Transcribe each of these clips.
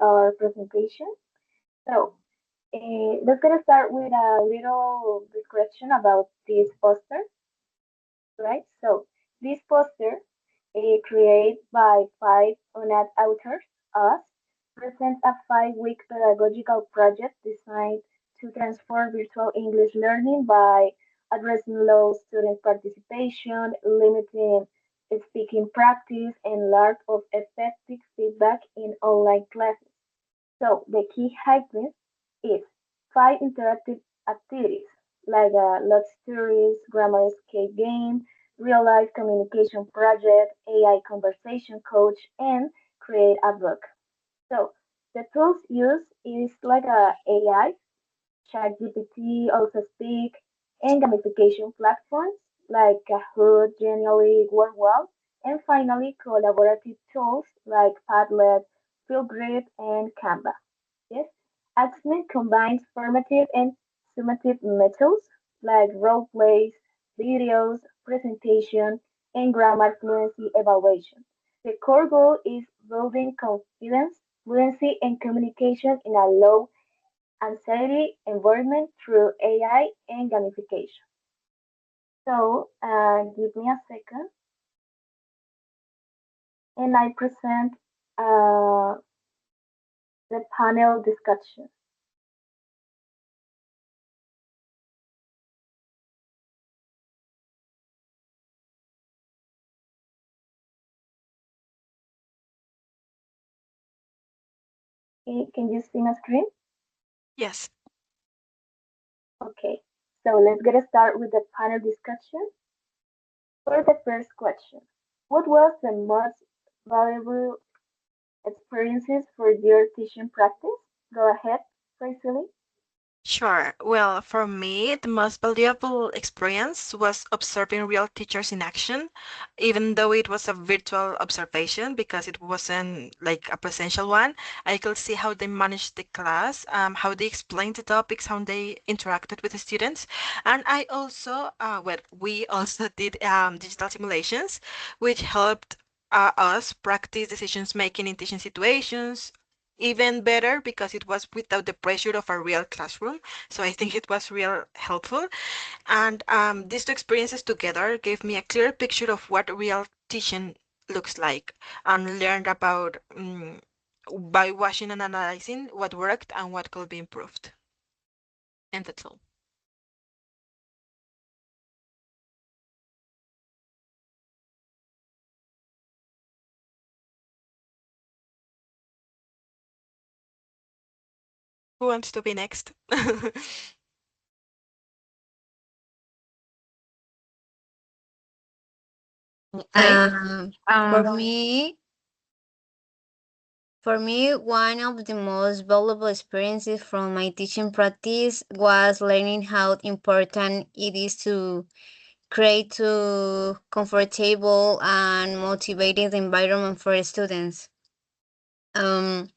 Our presentation. So, let's get start with a little description about this poster, right? So, this poster, created by five UNAD authors, us, presents a 5-week pedagogical project designed to transform virtual English learning by addressing low student participation, limiting speaking practice, and lack of effective feedback in online classes. So the key highlight is 5 interactive activities like a love stories, grammar escape game, real life communication project, AI conversation coach, and create a book. So the tools used is like a AI, ChatGPT, also speak, and gamification platforms like Kahoot, Genially, WordWall, and finally collaborative tools like Padlet, Flipgrid, and Canva. Yes, Axman combines formative and summative methods like role plays, videos, presentation, and grammar fluency evaluation. The core goal is building confidence, fluency, and communication in a low anxiety environment through AI and gamification. So, give me a second, and I present uh, the panel discussion. Can you see my screen? Yes. Okay, so let's get started with the panel discussion. For the first question, what was the most valuable experiences for your teaching practice? Go ahead, Cecily. Sure. Well, for me, the most valuable experience was observing real teachers in action, even though it was a virtual observation because it wasn't like a presential one. I could see how they managed the class, how they explained the topics, how they interacted with the students. And I also, well, we also did digital simulations, which helped us practice decisions making in teaching situations, even better because it was without the pressure of a real classroom. So I think it was real helpful. And these two experiences together gave me a clear picture of what real teaching looks like and learned about by watching and analyzing what worked and what could be improved. And that's all. Who wants to be next? Okay. For Um, me, one of the most valuable experiences from my teaching practice was learning how important it is to create a comfortable and motivated environment for students. Um,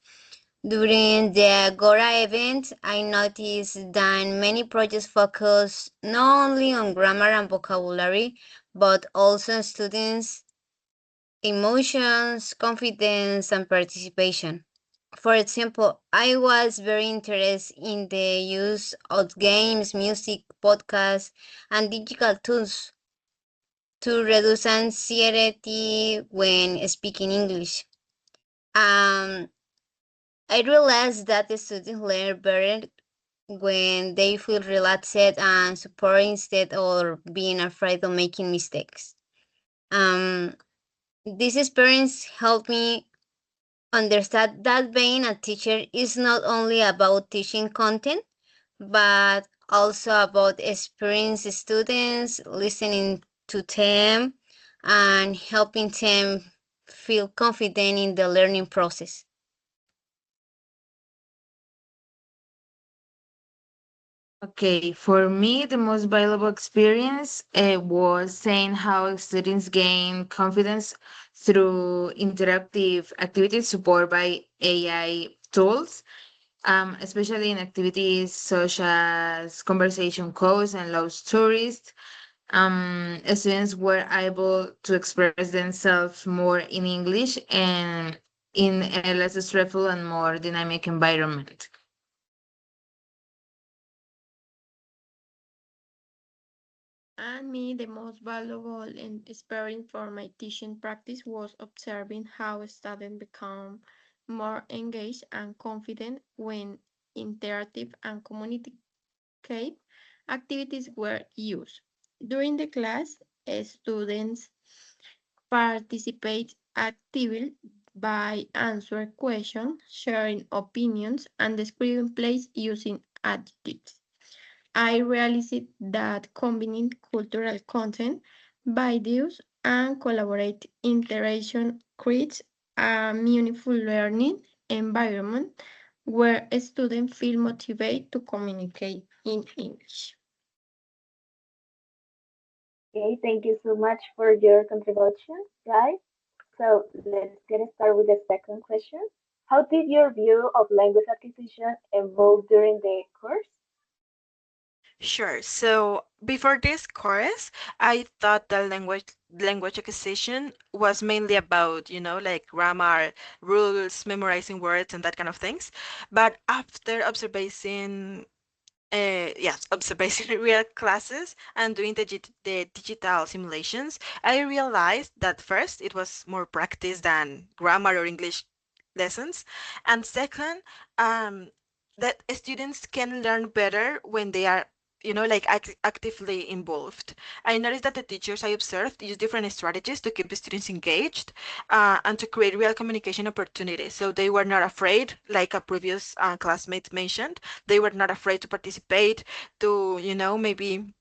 During the Agora event, I noticed that many projects focus not only on grammar and vocabulary, but also on students' emotions, confidence, and participation. For example, I was very interested in the use of games, music, podcasts, and digital tools to reduce anxiety when speaking English. Um, I realized that the students learn better when they feel relaxed and supported instead of being afraid of making mistakes. Um, this experience helped me understand that being a teacher is not only about teaching content, but also about experiencing students, listening to them, and helping them feel confident in the learning process. okay, for me, the most valuable experience was seeing how students gain confidence through interactive activities supported by AI tools, especially in activities such as conversation codes and love stories. Students were able to express themselves more in English and in a less stressful and more dynamic environment. And me, the most valuable experience for my teaching practice was observing how students become more engaged and confident when interactive and communicative activities were used. During the class, students participate actively by answering questions, sharing opinions, and describing plays using adjectives. I realized that combining cultural content, videos, and collaborative interaction creates a meaningful learning environment where students feel motivated to communicate in English. Okay, thank you so much for your contribution, guys. So let's get started with the second question. How did your view of language acquisition evolve during the course? Sure. So before this course, I thought that language acquisition was mainly about, like grammar, rules, memorizing words, and that kind of things. But after observation real classes and doing the digital simulations, I realized that first it was more practice than grammar or English lessons, and second, um, that students can learn better when they are like actively involved. I noticed that the teachers I observed use different strategies to keep the students engaged and to create real communication opportunities. So they were not afraid, like a previous classmate mentioned, they were not afraid to participate, to, maybe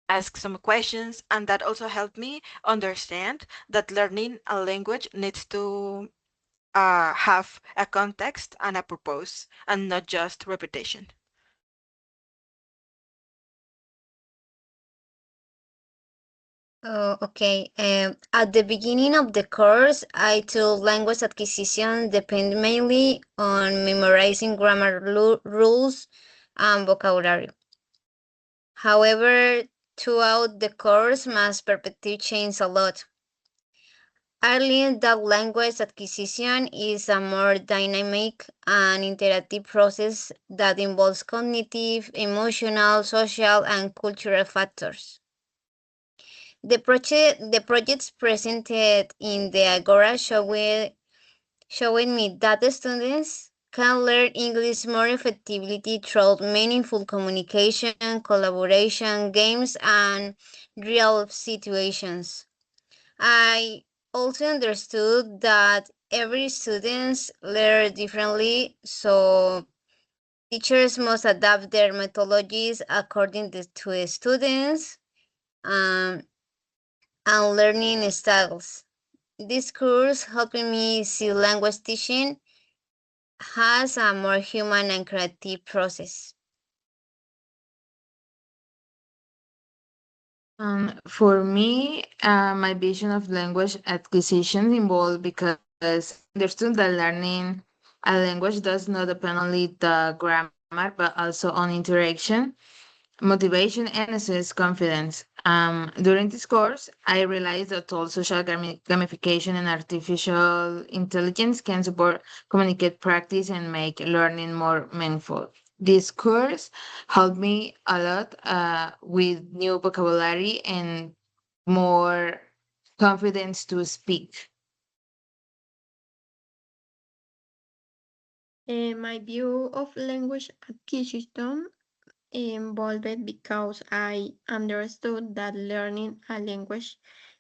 ask some questions. And that also helped me understand that learning a language needs to have a context and a purpose and not just repetition. Oh, okay. At the beginning of the course, I took language acquisition depend mainly on memorizing grammar rules and vocabulary. However, throughout the course, my perspective changed a lot. I learned that language acquisition is a more dynamic and interactive process that involves cognitive, emotional, social, and cultural factors. The projects presented in the Agora showing me that the students can learn English more effectively through meaningful communication, collaboration, games, and real situations. I also understood that every student learns differently, so teachers must adapt their methodologies according to the students um, and learning styles. This course helping me see language teaching has a more human and creative process. For me, my vision of language acquisition evolved because I understood that learning a language does not depend only the grammar, but also on interaction, motivation, and self-confidence. During this course, I realized that all social gamification and artificial intelligence can support communicate practice and make learning more meaningful. This course helped me a lot with new vocabulary and more confidence to speak. My view of language acquisition evolved because I understood that learning a language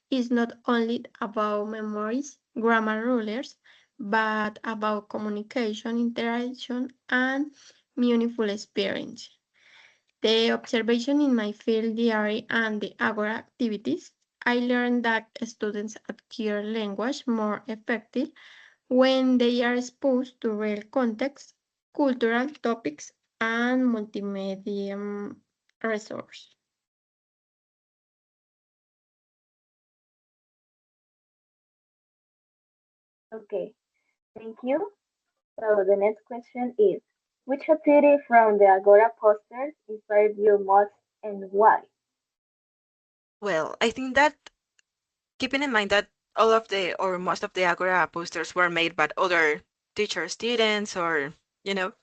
is not only about memories, grammar rules, but about communication, interaction, and meaningful experience. The observation in my field diary and the Agora activities, I learned that students acquire language more effective when they are exposed to real context, cultural topics, and multimedia resources. Okay, thank you. So the next question is, which activity from the Agora posters inspired you most and why? Well, I think that keeping in mind that all of the or most of the Agora posters were made by other teacher students or you know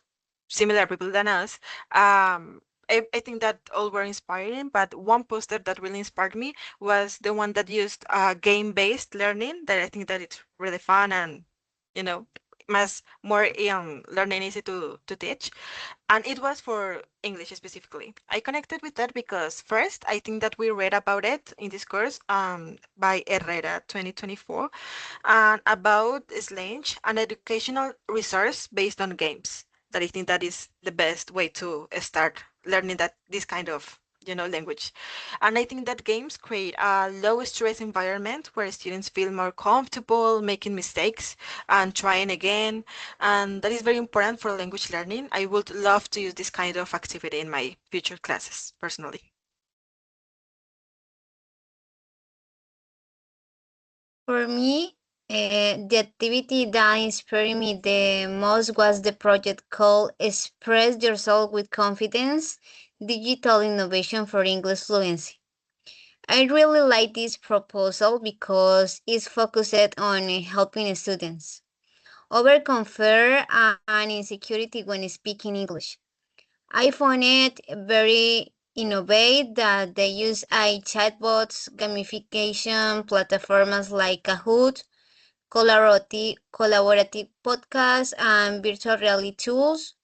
similar people than us. I think that all were inspiring, but one poster that really inspired me was the one that used game-based learning. That I think that it's really fun and you know much more learning easy to teach. And it was for English specifically. I connected with that because first, I think that we read about it in this course by Herrera 2024 and about Slange, an educational resource based on games. That I think that is the best way to start learning that this kind of language. And I think that games create a low stress environment where students feel more comfortable making mistakes and trying again. And that is very important for language learning. I would love to use this kind of activity in my future classes personally. For me, the activity that inspired me the most was the project called Express Yourself with Confidence, Digital Innovation for English Fluency. I really like this proposal because it's focused on helping students overcome fear and insecurity when speaking English. I found it very innovative that they use AI chatbots, gamification platforms like Kahoot, collaborative podcasts, and virtual reality tools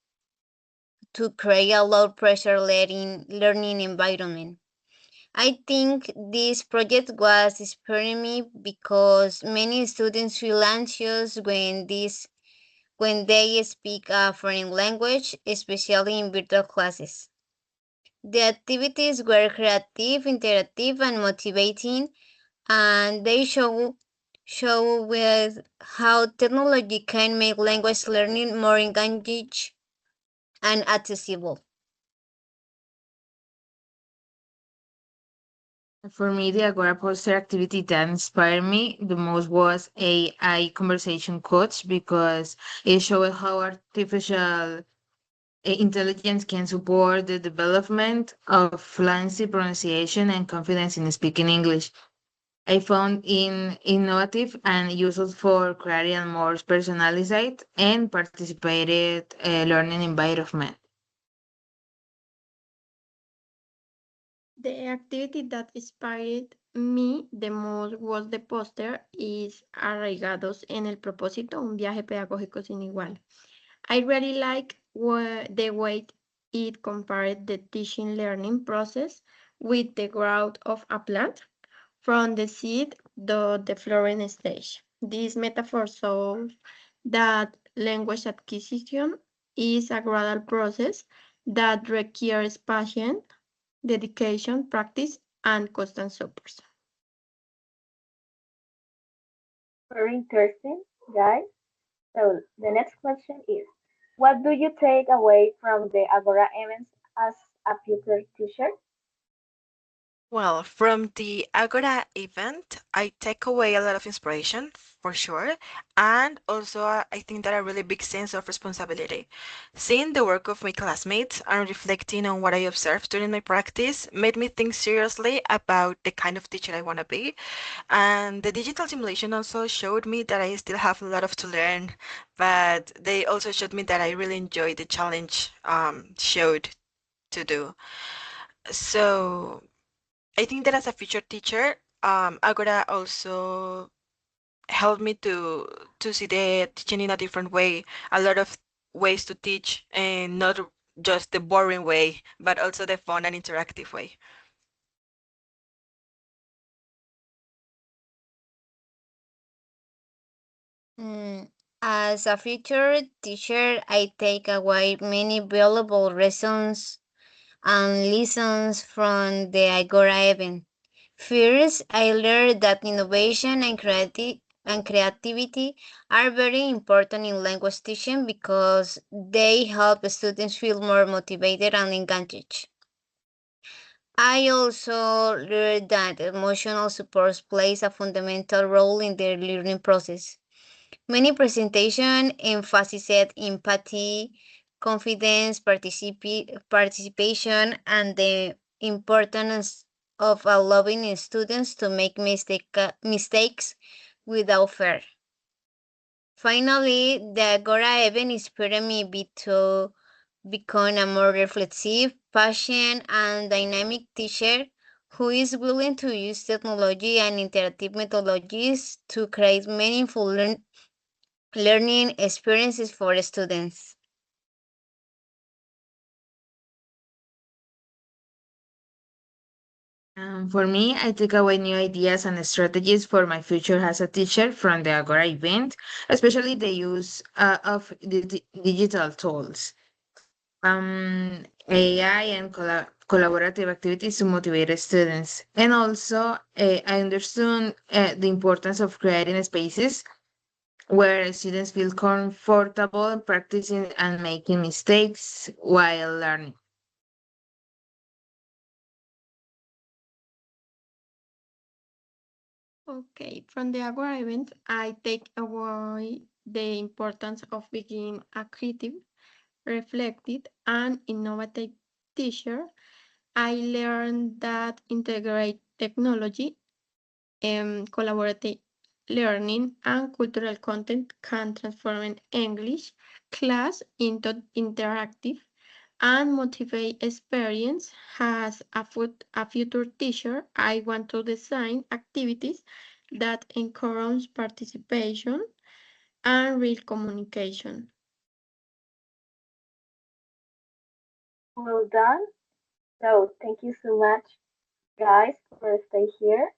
to create a low pressure learning environment. I think this project was inspiring me because many students feel anxious when they speak a foreign language, especially in virtual classes. The activities were creative, interactive, and motivating, and they show with how technology can make language learning more engaging and accessible. For me, the Agora poster activity that inspired me the most was AI conversation coach because it showed how artificial intelligence can support the development of fluency, pronunciation, and confidence in speaking English. I found in innovative and useful for creating a more personalized and participated learning environment. The activity that inspired me the most was the poster is Arraigados en el propósito, un viaje pedagógico sin igual. I really like the way it compared the teaching learning process with the growth of a plant from the seed to the flowering stage. This metaphor shows that language acquisition is a gradual process that requires patience, dedication, practice, and constant support. Very interesting, guys. So the next question is, what do you take away from the Agora events as a future teacher? Well, from the Agora event, I take away a lot of inspiration for sure, and also I think that a really big sense of responsibility. Seeing the work of my classmates and reflecting on what I observed during my practice made me think seriously about the kind of teacher I want to be. And the digital simulation also showed me that I still have a lot of to learn, but they also showed me that I really enjoyed the challenge showed to do. So I think that as a future teacher, Agora also helped me to see the teaching in a different way, a lot of ways to teach, and not just the boring way, but also the fun and interactive way. Mm, As a future teacher, I take away many valuable lessons and lessons from the Agora event. First, I learned that innovation and creativity are very important in language teaching because they help students feel more motivated and engaged. I also learned that emotional support plays a fundamental role in the learning process. Many presentations emphasized empathy, confidence, participation, and the importance of allowing students to make mistakes without fear. Finally, the Agora event inspired me to become a more reflexive, patient, and dynamic teacher who is willing to use technology and interactive methodologies to create meaningful learning experiences for students. For me, I take away new ideas and strategies for my future as a teacher from the Agora event, especially the use of digital tools, AI and collaborative activities to motivate students. And also, I understood the importance of creating spaces where students feel comfortable practicing and making mistakes while learning. Okay, from the Agora event, I take away the importance of being a creative, reflective, and innovative teacher. I learned that integrate technology, collaborative learning, and cultural content can transform an English class into interactive and motivate experience. As a future teacher, I want to design activities that encourage participation and real communication. Well done. So thank you so much, guys, for stay here.